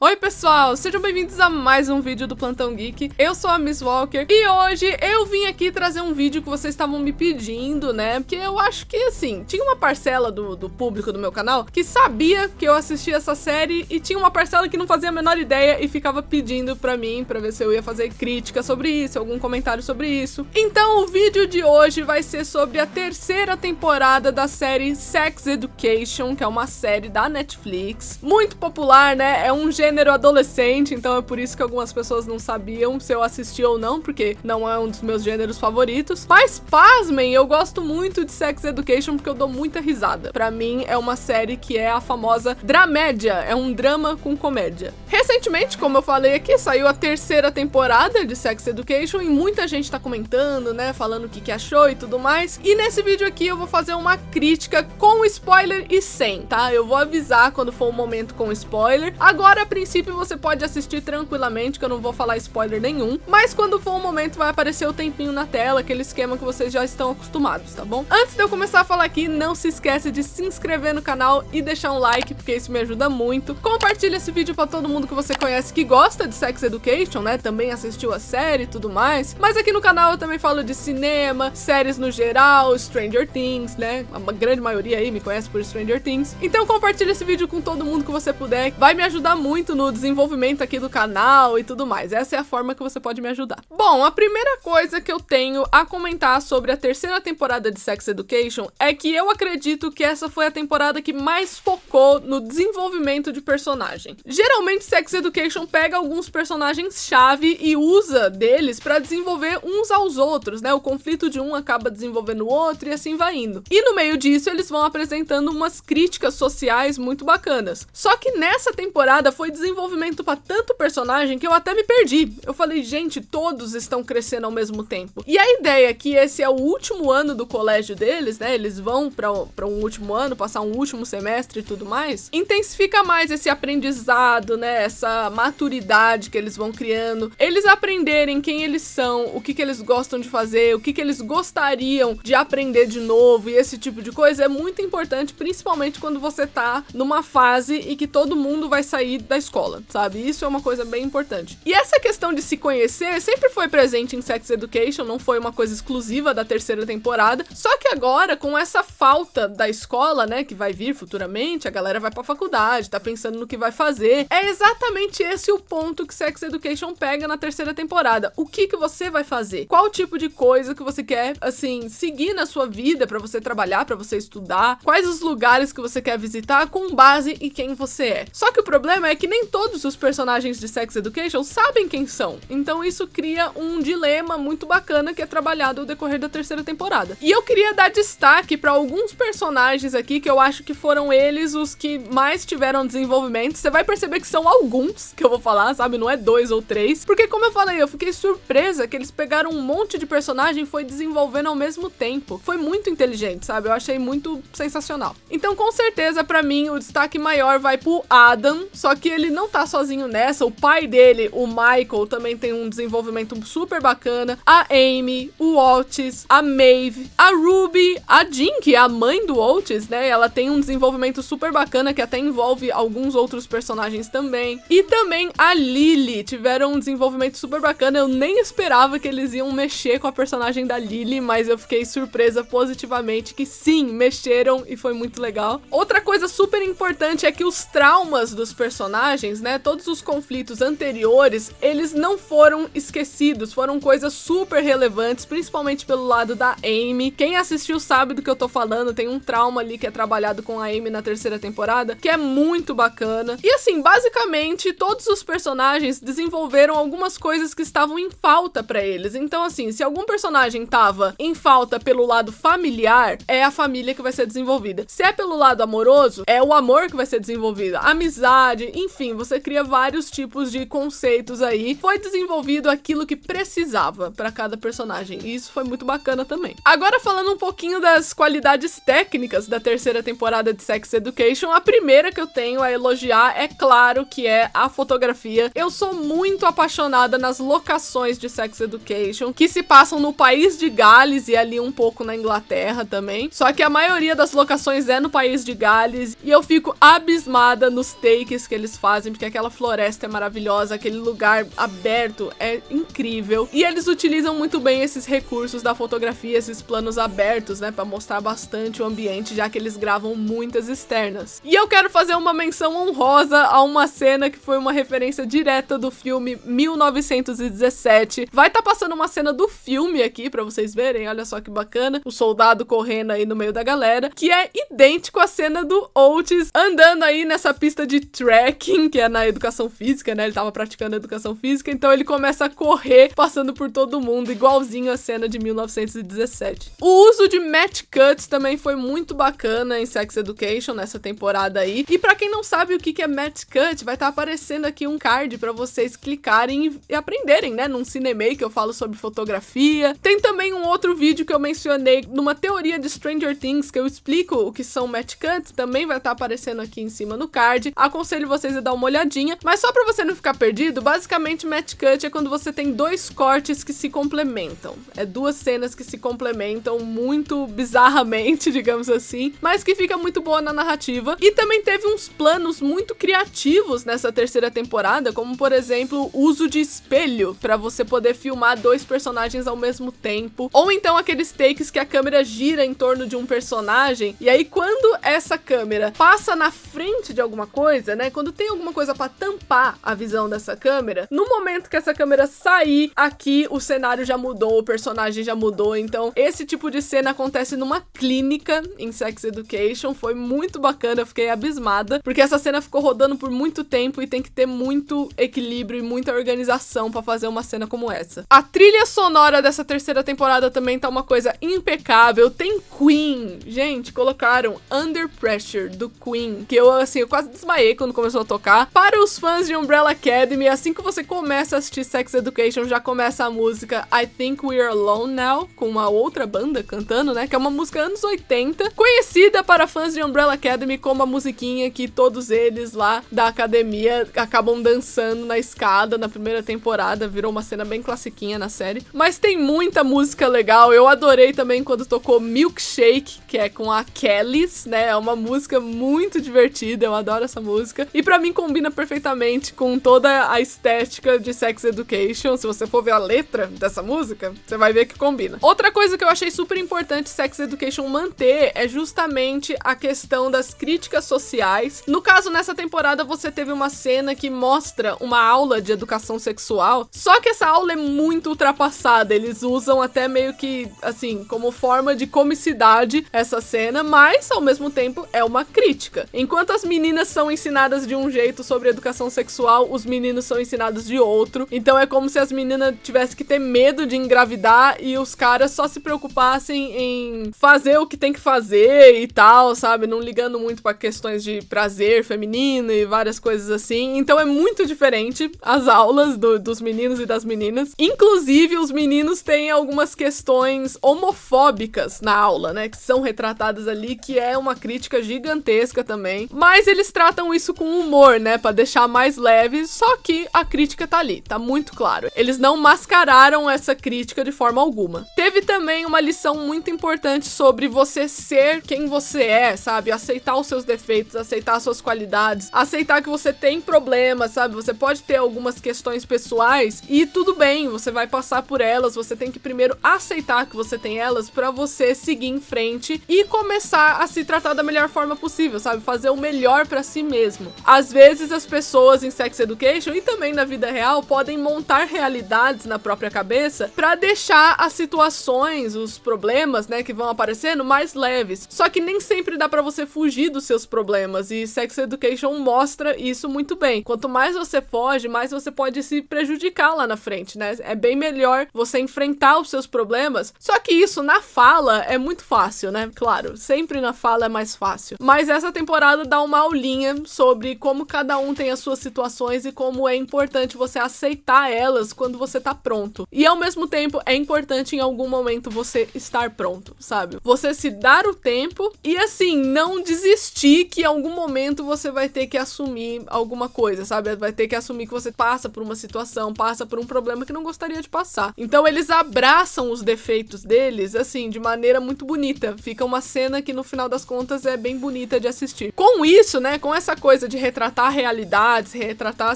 Oi pessoal, sejam bem-vindos a mais um vídeo do Plantão Geek. Eu sou a Miss Walker e hoje eu vim aqui trazer um vídeo que vocês estavam me pedindo, né? Porque eu acho que, assim, tinha uma parcela do público do meu canal que sabia que eu assistia essa série e tinha uma parcela que não fazia a menor ideia e ficava pedindo pra mim, pra ver se eu ia fazer crítica sobre isso, algum comentário sobre isso. Então o vídeo de hoje vai ser sobre a terceira temporada da série Sex Education, que é uma série da Netflix, muito popular, né? É um gênero adolescente, então é por isso que algumas pessoas não sabiam se eu assisti ou não, porque não é um dos meus gêneros favoritos. Mas pasmem, eu gosto muito de Sex Education porque eu dou muita risada. Pra mim é uma série que é a famosa dramédia, é um drama com comédia. Recentemente, como eu falei aqui, saiu a terceira temporada de Sex Education e muita gente tá comentando, né, falando o que achou e tudo mais. E nesse vídeo aqui eu vou fazer uma crítica com spoiler e sem, tá? Eu vou avisar quando for o momento com spoiler. Agora, a princípio, você pode assistir tranquilamente, que eu não vou falar spoiler nenhum, mas quando for o momento vai aparecer o tempinho na tela, aquele esquema que vocês já estão acostumados, tá bom? Antes de eu começar a falar aqui, não se esquece de se inscrever no canal e deixar um like, porque isso me ajuda muito. Compartilha esse vídeo pra todo mundo que você conhece que gosta de Sex Education, né? Também assistiu a série e tudo mais. Mas aqui no canal eu também falo de cinema, séries no geral, Stranger Things, né? A grande maioria aí me conhece por Stranger Things. Então compartilha esse vídeo com todo mundo que você puder, vai me ajudar muito no desenvolvimento aqui do canal e tudo mais. Essa é a forma que você pode me ajudar. Bom, a primeira coisa que eu tenho a comentar sobre a terceira temporada de Sex Education é que eu acredito que essa foi a temporada que mais focou no desenvolvimento de personagem. Geralmente Sex Education pega alguns personagens-chave e usa deles pra desenvolver uns aos outros, né? O conflito de um acaba desenvolvendo o outro e assim vai indo. E no meio disso eles vão apresentando umas críticas sociais muito bacanas. Só que nessa temporada foi desenvolvimento pra tanto personagem que eu até me perdi. Eu falei, gente, todos estão crescendo ao mesmo tempo. E a ideia é que esse é o último ano do colégio deles, né? Eles vão pra um último ano, passar um último semestre e tudo mais. Intensifica mais esse aprendizado, né? Essa maturidade que eles vão criando. Eles aprenderem quem eles são, o que eles gostam de fazer, o que eles gostariam de aprender de novo e esse tipo de coisa é muito importante, principalmente quando você tá numa fase e que todo mundo vai sair da escola, sabe? Isso é uma coisa bem importante. E essa questão de se conhecer sempre foi presente em Sex Education, não foi uma coisa exclusiva da terceira temporada, só que agora, com essa falta da escola, né, que vai vir futuramente, a galera vai pra faculdade, tá pensando no que vai fazer, é exatamente esse o ponto que Sex Education pega na terceira temporada. O que você vai fazer? Qual tipo de coisa que você quer, assim, seguir na sua vida pra você trabalhar, pra você estudar? Quais os lugares que você quer visitar com base em quem você é? Só que o problema é que nem todos os personagens de Sex Education sabem quem são. Então isso cria um dilema muito bacana que é trabalhado ao decorrer da terceira temporada. E eu queria dar destaque para alguns personagens aqui que eu acho que foram eles os que mais tiveram desenvolvimento. Você vai perceber que são alguns que eu vou falar, sabe? Não é 2 ou 3. Porque como eu falei, eu fiquei surpresa que eles pegaram um monte de personagem e foi desenvolvendo ao mesmo tempo. Foi muito inteligente, sabe? Eu achei muito sensacional. Então com certeza para mim o destaque maior vai pro Adam, só que ele não tá sozinho nessa, o pai dele, o Michael, também tem um desenvolvimento super bacana, a Amy, o Otis, a Maeve, a Ruby, a Jean, que é a mãe do Otis, né, ela tem um desenvolvimento super bacana, que até envolve alguns outros personagens também, e também a Lily, tiveram um desenvolvimento super bacana, eu nem esperava que eles iam mexer com a personagem da Lily, mas eu fiquei surpresa positivamente que sim, mexeram e foi muito legal. Outra coisa super importante é que os traumas dos personagens, né, todos os conflitos anteriores, eles não foram esquecidos, foram coisas super relevantes, principalmente pelo lado da Amy. Quem assistiu sabe do que eu tô falando, tem um trauma ali que é trabalhado com a Amy na terceira temporada, que é muito bacana. E assim, basicamente, todos os personagens desenvolveram algumas coisas que estavam em falta pra eles. Então assim, se algum personagem tava em falta pelo lado familiar, é a família que vai ser desenvolvida. Se é pelo lado amoroso, é o amor que vai ser desenvolvido, a amizade, enfim, você cria vários tipos de conceitos aí. Foi desenvolvido aquilo que precisava pra cada personagem, e isso foi muito bacana também. Agora falando um pouquinho das qualidades técnicas da terceira temporada de Sex Education, a primeira que eu tenho a elogiar é claro que é a fotografia. Eu sou muito apaixonada nas locações de Sex Education, que se passam no país de Gales e ali um pouco na Inglaterra também, só que a maioria das locações é no país de Gales, e eu fico abismada nos takes que eles fazem, porque aquela floresta é maravilhosa, aquele lugar aberto é incrível. E eles utilizam muito bem esses recursos da fotografia, esses planos abertos, né, pra mostrar bastante o ambiente, já que eles gravam muitas externas. E eu quero fazer uma menção honrosa a uma cena que foi uma referência direta do filme 1917. Vai estar passando uma cena do filme aqui pra vocês verem, olha só que bacana, o soldado correndo aí no meio da galera, que é idêntico à cena do Oates andando aí nessa pista de trekking, que é na educação física, né, ele tava praticando educação física, então ele começa a correr, passando por todo mundo, igualzinho a cena de 1917. O uso de match cuts também foi muito bacana em Sex Education nessa temporada aí, e pra quem não sabe o que é match cut, vai estar aparecendo aqui um card pra vocês clicarem e aprenderem, né, num Cinemake eu falo sobre fotografia. Tem também um outro vídeo que eu mencionei numa teoria de Stranger Things, que eu explico o que são match cuts, também vai estar aparecendo aqui em cima no card. Aconselho vocês a dar uma olhadinha, mas só pra você não ficar perdido, basicamente match cut é quando você tem dois cortes que se complementam. É duas cenas que se complementam muito bizarramente, digamos assim, mas que fica muito boa na narrativa. E também teve uns planos muito criativos nessa terceira temporada, como por exemplo, o uso de espelho pra você poder filmar dois personagens ao mesmo tempo, ou então aqueles takes que a câmera gira em torno de um personagem, e aí quando essa câmera passa na frente de alguma coisa, né, quando tem alguma coisa pra tampar a visão dessa câmera, no momento que essa câmera sair aqui, o cenário já mudou, o personagem já mudou. Então esse tipo de cena acontece numa clínica em Sex Education, foi muito bacana, eu fiquei abismada, porque essa cena ficou rodando por muito tempo e tem que ter muito equilíbrio e muita organização pra fazer uma cena como essa. A trilha sonora dessa terceira temporada também tá uma coisa impecável, tem Queen, gente, colocaram Under Pressure do Queen, que eu quase desmaiei quando começou a tocar. Para os fãs de Umbrella Academy, assim que você começa a assistir Sex Education, já começa a música I Think We're Alone Now, com uma outra banda cantando, né, que é uma música anos 80, conhecida para fãs de Umbrella Academy como a musiquinha que todos eles lá da academia acabam dançando na escada na primeira temporada, virou uma cena bem classiquinha na série. Mas tem muita música legal, eu adorei também quando tocou Milkshake, que é com a Kellys, né, é uma música muito divertida, eu adoro essa música, e pra mim combina perfeitamente com toda a estética de Sex Education. Se você for ver a letra dessa música, você vai ver que combina. Outra coisa que eu achei super importante Sex Education manter é justamente a questão das críticas sociais. No caso, nessa temporada, você teve uma cena que mostra uma aula de educação sexual, só que essa aula é muito ultrapassada, eles usam até meio que, assim, como forma de comicidade essa cena, mas, ao mesmo tempo, é uma crítica. Enquanto as meninas são ensinadas de um jeito sobre educação sexual, os meninos são ensinados de outro, então é como se as meninas tivessem que ter medo de engravidar e os caras só se preocupassem em fazer o que tem que fazer e tal, sabe? Não ligando muito pra questões de prazer feminino e várias coisas assim. Então é muito diferente as aulas dos meninos e das meninas. Inclusive, os meninos têm algumas questões homofóbicas na aula, né? Que são retratadas ali, que é uma crítica gigantesca também. Mas eles tratam isso com humor, né? Pra deixar mais leve, só que a crítica tá ali, tá muito claro. Eles não mascararam essa crítica de forma alguma. Teve também uma lição muito importante sobre você ser quem você é, sabe? Aceitar os seus defeitos, aceitar as suas qualidades, aceitar que você tem problemas, sabe? Você pode ter algumas questões pessoais e tudo bem, você vai passar por elas, você tem que primeiro aceitar que você tem elas pra você seguir em frente e começar a se tratar da melhor forma possível, sabe? Fazer o melhor pra si mesmo. Às vezes as pessoas em Sex Education e também na vida real podem montar realidades na própria cabeça pra deixar as situações, os problemas, né, que vão aparecendo mais leves. Só que nem sempre dá pra você fugir dos seus problemas e Sex Education mostra isso muito bem. Quanto mais você foge, mais você pode se prejudicar lá na frente, né? É bem melhor você enfrentar os seus problemas. Só que isso na fala é muito fácil, né? Claro, sempre na fala é mais fácil. Mas essa temporada dá uma aulinha sobre como cada um tem as suas situações e como é importante você aceitar elas quando você tá pronto. E ao mesmo tempo é importante em algum momento você estar pronto, sabe? Você se dar o tempo e assim, não desistir que em algum momento você vai ter que assumir alguma coisa, sabe? Vai ter que assumir que você passa por uma situação, passa por um problema que não gostaria de passar. Então eles abraçam os defeitos deles, assim, de maneira muito bonita. Fica uma cena que no final das contas é bem bonita de assistir. Com isso, né, com essa coisa de retratar retratar realidades, retratar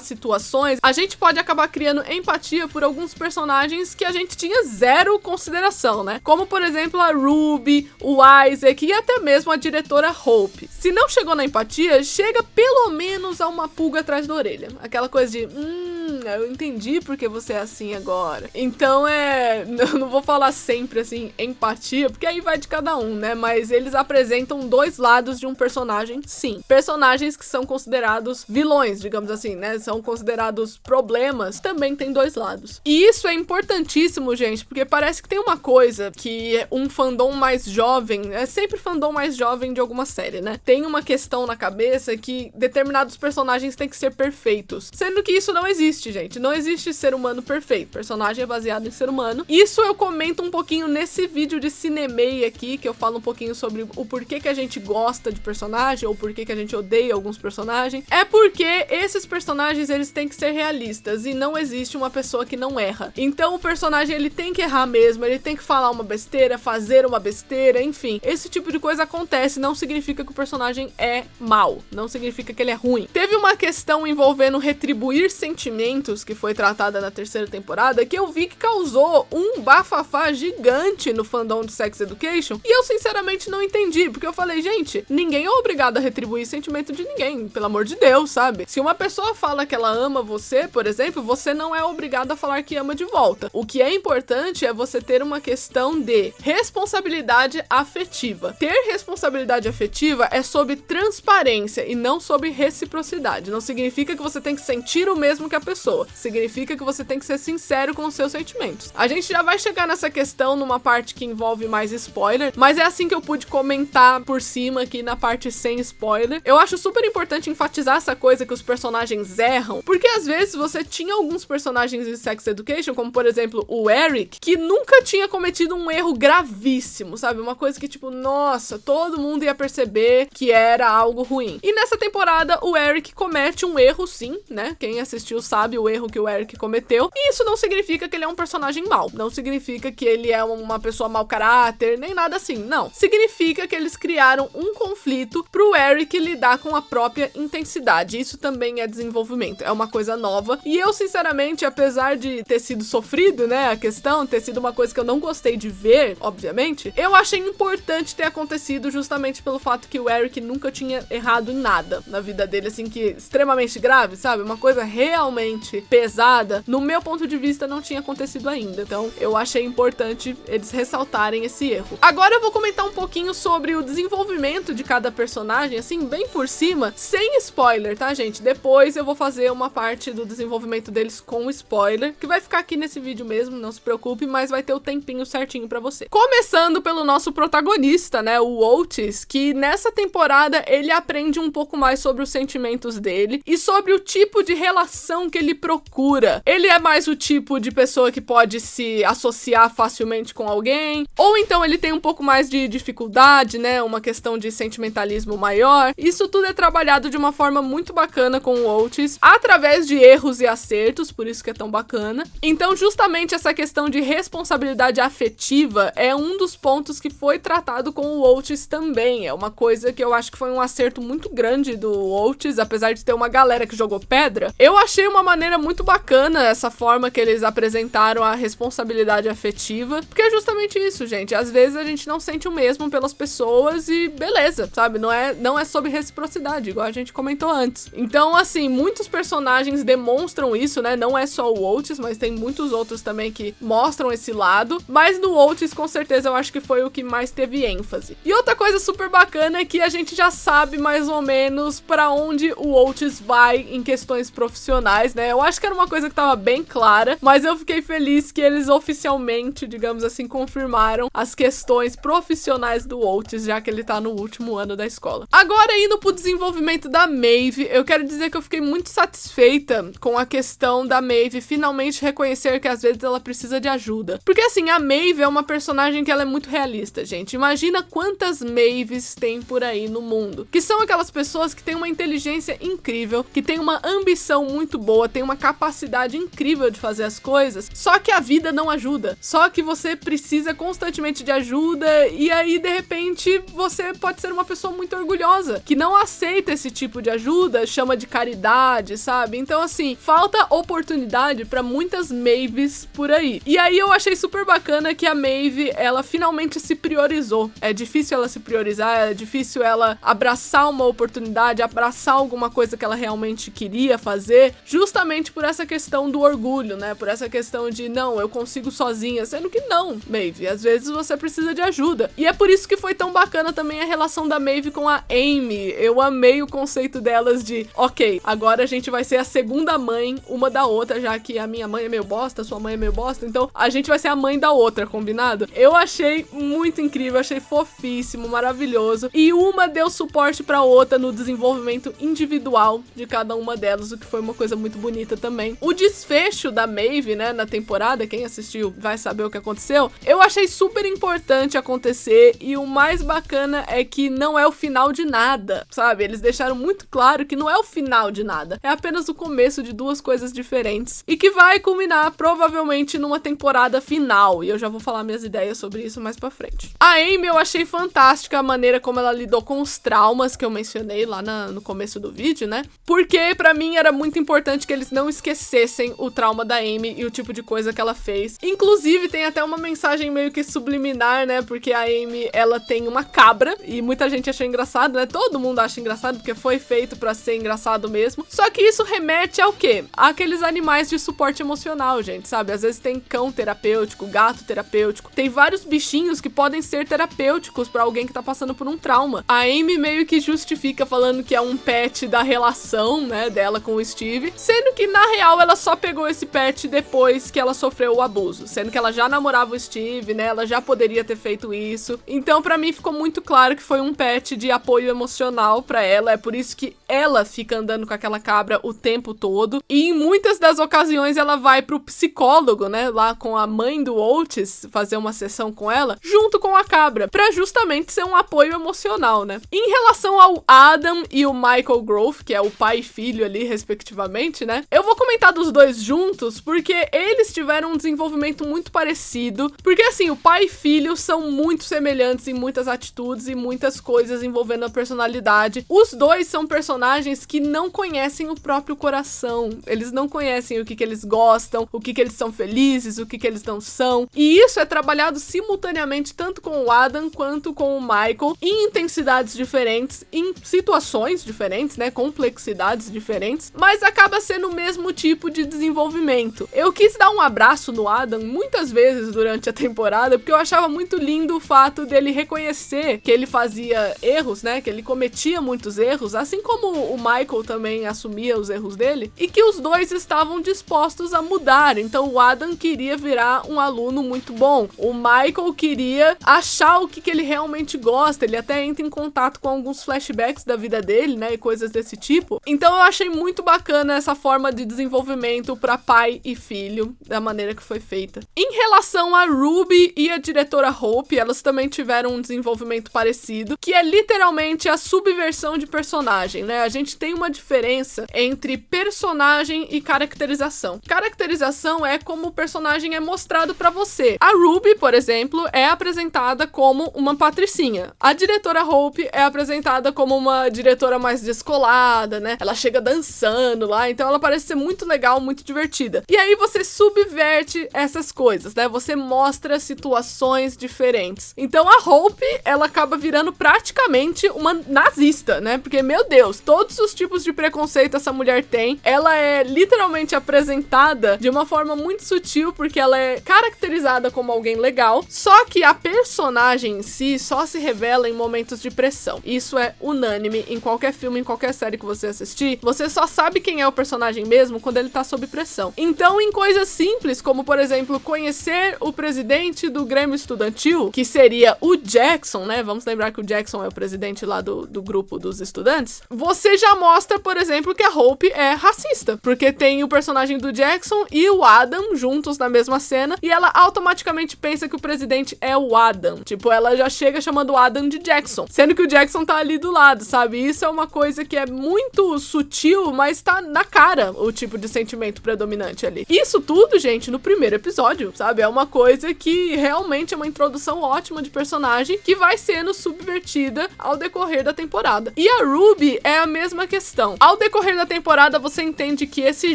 situações, a gente pode acabar criando empatia por alguns personagens que a gente tinha zero consideração, né? Como, por exemplo, a Ruby, o Isaac e até mesmo a diretora Hope. Se não chegou na empatia, chega pelo menos a uma pulga atrás da orelha. Aquela coisa de, eu entendi porque você é assim agora. Então eu não vou falar sempre assim, empatia, porque aí vai de cada um, né? Mas eles apresentam dois lados de um personagem, sim. Personagens que são considerados vilões, digamos assim, né? São considerados problemas, também tem dois lados. E isso é importantíssimo, gente, porque parece que tem uma coisa que um fandom mais jovem, é sempre fandom mais jovem de alguma série, né? Tem uma questão na cabeça que determinados personagens têm que ser perfeitos, sendo que isso não existe, gente. Não existe ser humano perfeito. Personagem é baseado em ser humano. Isso eu comento um pouquinho nesse vídeo de Cinemei aqui, que eu falo um pouquinho sobre o porquê que a gente gosta de personagem, ou porquê que a gente odeia alguns personagens. É porque esses personagens, eles têm que ser realistas, e não existe uma pessoa que não erra. Então o personagem, ele tem que errar mesmo, ele tem que falar uma besteira, fazer uma besteira, enfim. Esse tipo de coisa acontece, não significa que o personagem é mau, não significa que ele é ruim. Teve uma questão envolvendo retribuir sentimentos, que foi tratada na terceira temporada, que eu vi que causou um bafafá gigante no fandom de Sex Education, e eu sinceramente não entendi, porque eu falei, gente, ninguém é obrigado a retribuir sentimento de ninguém, pelo amor de Deus, sabe? Se uma pessoa fala que ela ama você, por exemplo, você não é obrigado a falar que ama de volta. O que é importante é você ter uma questão de responsabilidade afetiva. Ter responsabilidade afetiva é sobre transparência e não sobre reciprocidade. Não significa que você tem que sentir o mesmo que a pessoa. Significa que você tem que ser sincero com os seus sentimentos. A gente já vai chegar nessa questão numa parte que envolve mais spoiler, mas é assim que eu pude comentar por cima aqui na parte sem spoiler. Eu acho super importante enfatizar essa coisa que os personagens erram, porque às vezes você tinha alguns personagens de Sex Education, como por exemplo o Eric, que nunca tinha cometido um erro gravíssimo, sabe? Uma coisa que tipo, nossa, todo mundo ia perceber que era algo ruim. E nessa temporada o Eric comete um erro sim, né? Quem assistiu sabe o erro que o Eric cometeu. E isso não significa que ele é um personagem mau. Não significa que ele é uma pessoa mau caráter, nem nada assim. Não. Significa que eles criaram um conflito pro Eric lidar com a própria intensidade. Isso também é desenvolvimento. É uma coisa nova. E eu, sinceramente, apesar de ter sido sofrido, né, a questão, ter sido uma coisa que eu não gostei de ver, obviamente, eu achei importante ter acontecido justamente pelo fato que o Eric nunca tinha errado em nada na vida dele, assim, que extremamente grave, sabe? Uma coisa realmente pesada, no meu ponto de vista, não tinha acontecido ainda. Então, eu achei importante eles ressaltarem esse erro. Agora eu vou comentar um pouquinho sobre o desenvolvimento de cada personagem, assim, bem por cima, sem spoiler, tá, gente? Depois eu vou fazer uma parte do desenvolvimento deles com spoiler, que vai ficar aqui nesse vídeo mesmo, não se preocupe, mas vai ter o tempinho certinho pra você. Começando pelo nosso protagonista, né, o Otis, que nessa temporada ele aprende um pouco mais sobre os sentimentos dele e sobre o tipo de relação que ele procura. Ele é mais o tipo de pessoa que pode se associar facilmente com alguém, ou então ele tem um pouco mais de dificuldade, né, uma questão de sentimentalismo maior. Isso tudo é trabalhado de uma forma muito bacana com o Otis, através de erros e acertos, por isso que é tão bacana. Então, justamente essa questão de responsabilidade afetiva é um dos pontos que foi tratado com o Otis também. É uma coisa que eu acho que foi um acerto muito grande do Otis, apesar de ter uma galera que jogou pedra. Eu achei uma maneira muito bacana essa forma que eles apresentaram a responsabilidade afetiva, porque é justamente isso, gente. Às vezes a gente não sente o mesmo pelas pessoas e beleza, sabe? Não é sobre reciprocidade, igual a gente comentou antes. Então, assim, muitos personagens demonstram isso, né? Não é só o Otis, mas tem muitos outros também que mostram esse lado. Mas no Otis, com certeza, eu acho que foi o que mais teve ênfase. E outra coisa super bacana é que a gente já sabe mais ou menos pra onde o Otis vai em questões profissionais, né? Eu acho que era uma coisa que tava bem clara, mas eu fiquei feliz que eles oficialmente, digamos assim, confirmaram as questões profissionais do Otis, já que ele tá no último ano da escola. Agora, indo pro desenvolvimento da Maeve, eu quero dizer que eu fiquei muito satisfeita com a questão da Maeve finalmente reconhecer que às vezes ela precisa de ajuda. Porque assim, a Maeve é uma personagem que ela é muito realista, gente. Imagina quantas Maeves tem por aí no mundo, que são aquelas pessoas que têm uma inteligência incrível, que têm uma ambição muito boa, têm uma capacidade incrível de fazer as coisas, só que a vida não ajuda. Só que você precisa constantemente de ajuda e aí, de repente, você pode ser uma pessoa muito orgulhosa, que não aceita esse tipo de ajuda, chama de caridade, sabe? Então, assim, falta oportunidade pra muitas Maeves por aí. E aí eu achei super bacana que a Maeve, ela finalmente se priorizou. É difícil ela se priorizar, é difícil ela abraçar uma oportunidade, abraçar alguma coisa que ela realmente queria fazer, justamente por essa questão do orgulho, né? Por essa questão de, não, eu consigo sozinha, sendo que não, Maeve, às vezes você precisa de ajuda. E é por isso que foi tão bacana também a relação da Maeve com a Amy. Eu amei o conceito delas de, ok, agora a gente vai ser a segunda mãe uma da outra, já que a minha mãe é meio bosta, a sua mãe é meio bosta, então a gente vai ser a mãe da outra, combinado? Eu achei muito incrível, achei fofíssimo, maravilhoso, e uma deu suporte pra outra no desenvolvimento individual de cada uma delas, o que foi uma coisa muito bonita também. O desfecho da Maeve, né, na temporada, quem assistiu vai saber o que aconteceu, eu achei super importante acontecer, e o mais bacana é que não é o final de nada, sabe? Eles deixaram muito claro que não é o final de nada, é apenas o começo de duas coisas diferentes, e que vai culminar provavelmente numa temporada final, e eu já vou falar minhas ideias sobre isso mais pra frente. A Amy, eu achei fantástica a maneira como ela lidou com os traumas que eu mencionei lá no começo do vídeo, né? Porque pra mim era muito importante que eles não esquecessem o trauma da Amy e o tipo de coisa que ela fez. Inclusive, tem até uma mensagem meio que subliminar, né? Porque a Amy, ela tem uma cabra, e muita gente achou engraçado, né? Todo mundo acha engraçado, porque foi feito pra ser engraçado mesmo. Só que isso remete ao quê? Àqueles animais de suporte emocional, gente, sabe? Às vezes tem cão terapêutico, gato terapêutico, tem vários bichinhos que podem ser terapêuticos pra alguém que tá passando por um trauma. A Amy meio que justifica falando que é um pet da relação, né, dela com o Steve, sendo que na real ela só pegou esse pet depois que ela sofreu o abuso, sendo que ela já namorava o Steve, né, ela já poderia ter feito isso. Então pra mim ficou muito claro que foi um pet de apoio emocional pra ela, é por isso que ela fica andando com aquela cabra o tempo todo, e em muitas das ocasiões ela vai pro psicólogo, né, lá com a mãe do Otis, fazer uma sessão com ela, junto com a cabra, pra justamente ser um apoio emocional, né. Em relação ao Adam e o Michael Grove, que é o pai e filho ali, respectivamente, né, eu vou comentar dos dois juntos, porque eles tiveram um desenvolvimento muito parecido, porque assim, o pai e filho são muito semelhantes em muitas atitudes e muitas coisas envolvendo a personalidade. Os dois são personagens que não conhecem o próprio coração, eles não conhecem o que eles gostam, o que eles são felizes, o que eles não são, e isso é trabalhado simultaneamente tanto com o Adam quanto com o Michael, em intensidades diferentes, em situações diferentes, né, complexidades diferentes, mas acaba sendo o mesmo tipo de desenvolvimento. Eu quis dar um abraço no Adam muitas vezes durante a temporada, porque eu achava muito lindo o fato dele reconhecer que ele fazia erros, né, que ele cometia muitos erros, assim como o Michael também assumia os erros dele, e que os dois estavam dispostos a mudar. Então o Adam queria virar um aluno muito bom, o Michael queria achar o que ele realmente gosta, ele até entra em contato com alguns flashbacks da vida dele, né, e coisas desse tipo. Então eu achei muito bacana essa forma de desenvolvimento para pai e filho, da maneira que foi feita. Em relação a Ruby e a diretora Hope, elas também tiveram um desenvolvimento parecido, que é literalmente a subversão de personagem, né? A gente tem uma diferença entre personagem e caracterização. Caracterização é como o personagem é mostrado pra você. A Ruby, por exemplo, é apresentada como uma patricinha. A diretora Hope é apresentada como uma diretora mais descolada, né? Ela chega dançando lá, então ela parece ser muito legal, muito divertida. E aí você subverte essas coisas, né? Você mostra situações diferentes. Então a Hope, ela acaba virando praticamente uma nazista, né? Porque, meu Deus, todos os tipos de preconceito essa mulher tem. Ela é literalmente apresentada de uma forma muito sutil, porque ela é caracterizada como alguém legal, só que a personagem em si só se revela em momentos de pressão. Isso é unânime em qualquer filme, em qualquer série que você assistir. Você só sabe quem é o personagem mesmo quando ele tá sob pressão. Então, em coisas simples, como, por exemplo, conhecer o presidente do Grêmio Estudantil, que seria o Jackson, né? Vamos lembrar que o Jackson é o presidente lá do grupo dos estudantes. Você já mostra, por exemplo, que a Hope é racista, porque tem o personagem do Jackson e o Adam juntos na mesma cena, e ela automaticamente pensa que o presidente é o Adam. Tipo, ela já chega chamando o Adam de Jackson, sendo que o Jackson tá ali do lado, sabe? Isso é uma coisa que é muito sutil, mas tá na cara, cria o tipo de sentimento predominante ali. Isso tudo, gente, no primeiro episódio, sabe? É uma coisa que realmente é uma introdução ótima de personagem que vai sendo subvertida ao decorrer da temporada. E a Ruby é a mesma questão. Ao decorrer da temporada, você entende que esse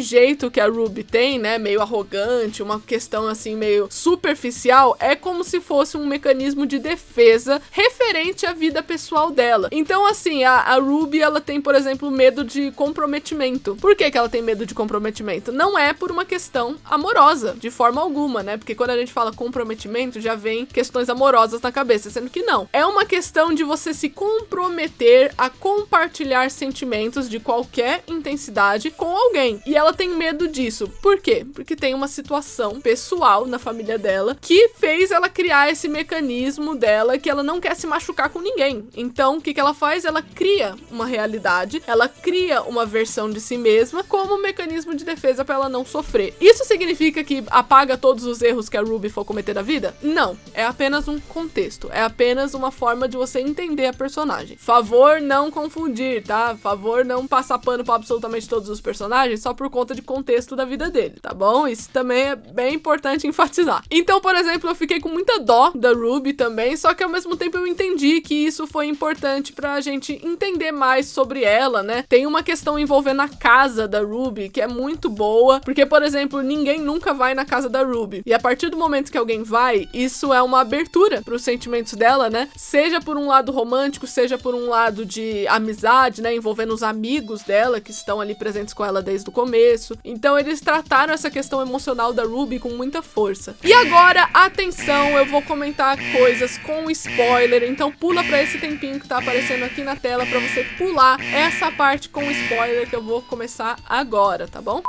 jeito que a Ruby tem, né, meio arrogante, uma questão assim meio superficial, é como se fosse um mecanismo de defesa referente à vida pessoal dela. Então, assim, a Ruby, ela tem, por exemplo, medo de comprometimento. Por que que ela tem medo de comprometimento? Não é por uma questão amorosa, de forma alguma, né? Porque quando a gente fala comprometimento, já vem questões amorosas na cabeça, sendo que não. É uma questão de você se comprometer a compartilhar sentimentos de qualquer intensidade com alguém. E ela tem medo disso. Por quê? Porque tem uma situação pessoal na família dela que fez ela criar esse mecanismo dela que ela não quer se machucar com ninguém. Então, o que que ela faz? Ela cria uma realidade, ela cria uma versão de si mesma como um mecanismo de defesa para ela não sofrer. Isso significa que apaga todos os erros que a Ruby for cometer na vida? Não. É apenas um contexto. É apenas uma forma de você entender a personagem. Favor não confundir, tá? Favor não passar pano pra absolutamente todos os personagens só por conta de contexto da vida dele, tá bom? Isso também é bem importante enfatizar. Então, por exemplo, eu fiquei com muita dó da Ruby também, só que ao mesmo tempo eu entendi que isso foi importante pra gente entender mais sobre ela, né? Tem uma questão envolvendo a casa da Ruby que é muito boa, porque, por exemplo, ninguém nunca vai na casa da Ruby. E a partir do momento que alguém vai, isso é uma abertura pros sentimentos dela, né? Seja por um lado romântico, seja por um lado de amizade, né? Envolvendo os amigos dela, que estão ali presentes com ela desde o começo. Então, eles trataram essa questão emocional da Ruby com muita força. E agora, atenção, eu vou comentar coisas com spoiler, então pula pra esse tempinho que tá aparecendo aqui na tela pra você pular essa parte com spoiler que eu vou começar agora, tá bom?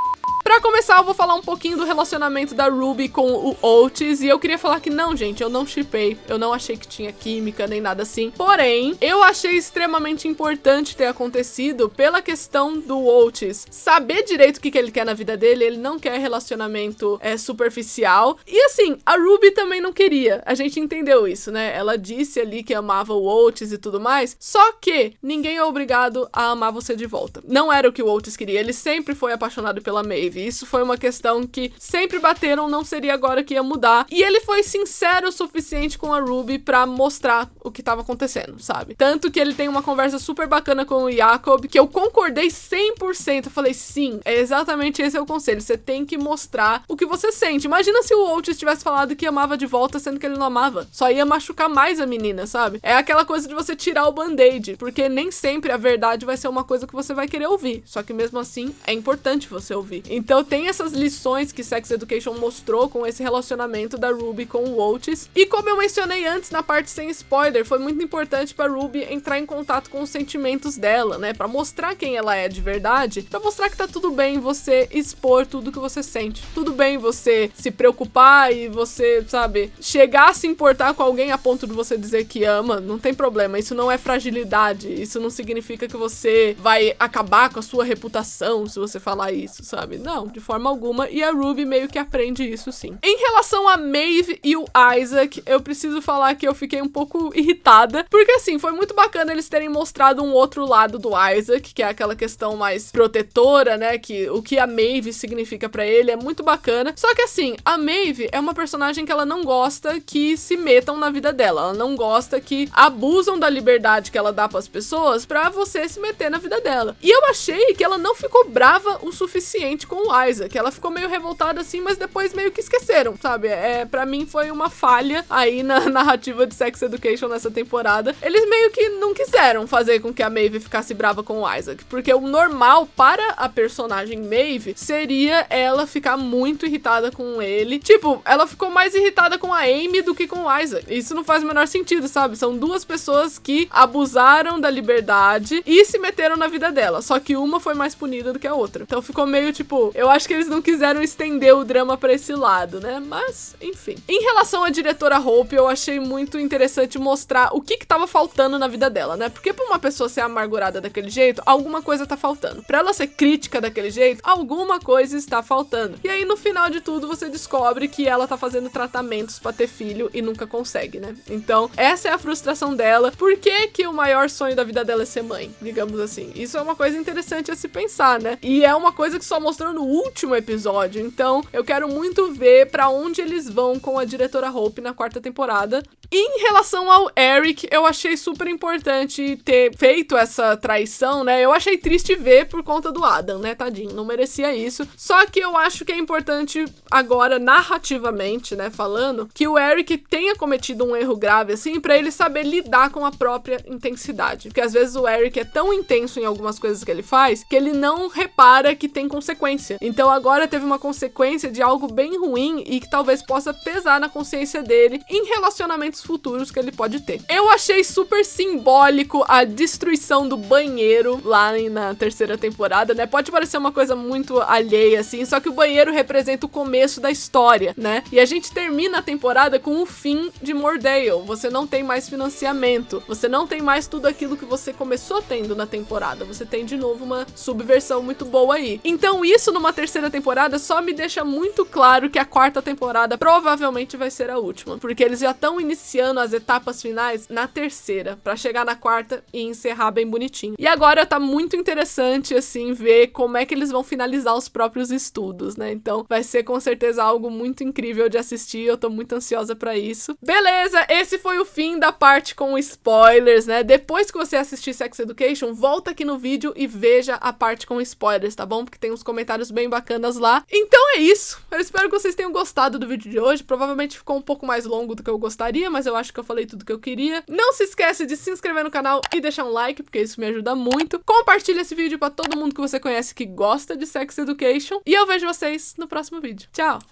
Pra começar, eu vou falar um pouquinho do relacionamento da Ruby com o Otis, e eu queria falar que não, gente, eu não shippei, eu não achei que tinha química, nem nada assim, porém, eu achei extremamente importante ter acontecido pela questão do Otis saber direito o que ele quer na vida dele. Ele não quer relacionamento superficial, e assim, a Ruby também não queria, a gente entendeu isso, né? Ela disse ali que amava o Otis e tudo mais, só que ninguém é obrigado a amar você de volta. Não era o que o Otis queria, ele sempre foi apaixonado pela Maeve. Isso foi uma questão que sempre bateram, não seria agora que ia mudar. E ele foi sincero o suficiente com a Ruby pra mostrar o que tava acontecendo, sabe? Tanto que ele tem uma conversa super bacana com o Jacob, que eu concordei 100%. Eu falei, sim, é exatamente esse é o conselho. Você tem que mostrar o que você sente. Imagina se o Otis tivesse falado que amava de volta, sendo que ele não amava. Só ia machucar mais a menina, sabe? É aquela coisa de você tirar o band-aid, porque nem sempre a verdade vai ser uma coisa que você vai querer ouvir. Só que mesmo assim, é importante você ouvir. Então tem essas lições que Sex Education mostrou com esse relacionamento da Ruby com o Otis. E como eu mencionei antes na parte sem spoiler, foi muito importante pra Ruby entrar em contato com os sentimentos dela, né? Pra mostrar quem ela é de verdade, pra mostrar que tá tudo bem você expor tudo que você sente. Tudo bem você se preocupar e você, sabe, chegar a se importar com alguém a ponto de você dizer que ama, não tem problema. Isso não é fragilidade, isso não significa que você vai acabar com a sua reputação se você falar isso, sabe? Não, de forma alguma, e a Ruby meio que aprende isso sim. Em relação a Maeve e o Isaac, eu preciso falar que eu fiquei um pouco irritada, porque assim, foi muito bacana eles terem mostrado um outro lado do Isaac, que é aquela questão mais protetora, né, que o que a Maeve significa pra ele é muito bacana, só que assim, a Maeve é uma personagem que ela não gosta que se metam na vida dela, ela não gosta que abusam da liberdade que ela dá pras pessoas pra você se meter na vida dela. E eu achei que ela não ficou brava o suficiente com o Isaac, ela ficou meio revoltada assim, mas depois meio que esqueceram, sabe? Pra mim foi uma falha aí na narrativa de Sex Education nessa temporada. Eles meio que não quiseram fazer com que a Maeve ficasse brava com o Isaac, porque o normal para a personagem Maeve seria ela ficar muito irritada com ele. Tipo, ela ficou mais irritada com a Amy do que com o Isaac. Isso não faz o menor sentido, sabe? São duas pessoas que abusaram da liberdade e se meteram na vida dela, só que uma foi mais punida do que a outra. Então ficou meio tipo, Tipo, eu acho que eles não quiseram estender o drama pra esse lado, né? Mas, enfim. Em relação à diretora Hope, eu achei muito interessante mostrar o que tava faltando na vida dela, né? Porque pra uma pessoa ser amargurada daquele jeito, alguma coisa tá faltando. Pra ela ser crítica daquele jeito, alguma coisa está faltando. E aí, no final de tudo, você descobre que ela tá fazendo tratamentos pra ter filho e nunca consegue, né? Então, essa é a frustração dela. Por que que o maior sonho da vida dela é ser mãe? Digamos assim. Isso é uma coisa interessante a se pensar, né? E é uma coisa que só mostrou no último episódio. Então, eu quero muito ver pra onde eles vão com a diretora Hope na 4ª temporada. E em relação ao Eric, eu achei super importante ter feito essa traição, né? Eu achei triste ver por conta do Adam, né? Tadinho, não merecia isso. Só que eu acho que é importante agora, narrativamente, né? Falando, que o Eric tenha cometido um erro grave, assim, pra ele saber lidar com a própria intensidade. Porque às vezes o Eric é tão intenso em algumas coisas que ele faz, que ele não repara que tem consequência. Então agora teve uma consequência de algo bem ruim e que talvez possa pesar na consciência dele em relacionamentos futuros que ele pode ter. Eu achei super simbólico a destruição do banheiro lá na 3ª temporada, né? Pode parecer uma coisa muito alheia, assim, só que o banheiro representa o começo da história, né? E a gente termina a temporada com o fim de Mordale. Você não tem mais financiamento, você não tem mais tudo aquilo que você começou tendo na temporada. Você tem de novo uma subversão muito boa aí. Então isso numa 3ª temporada só me deixa muito claro que a 4ª temporada provavelmente vai ser a última, porque eles já estão iniciando as etapas finais na 3ª, pra chegar na 4ª e encerrar bem bonitinho. E agora tá muito interessante, assim, ver como é que eles vão finalizar os próprios estudos, né? Então vai ser com certeza algo muito incrível de assistir, eu tô muito ansiosa pra isso. Beleza, esse foi o fim da parte com spoilers, né? Depois que você assistir Sex Education, volta aqui no vídeo e veja a parte com spoilers, tá bom? Porque tem uns comentários bem bacanas lá. Então é isso, eu espero que vocês tenham gostado do vídeo de hoje. Provavelmente ficou um pouco mais longo do que eu gostaria, mas eu acho que eu falei tudo que eu queria. Não se esquece de se inscrever no canal e deixar um like, porque isso me ajuda muito. Compartilha esse vídeo pra todo mundo que você conhece que gosta de Sex Education. E eu vejo vocês no próximo vídeo. Tchau!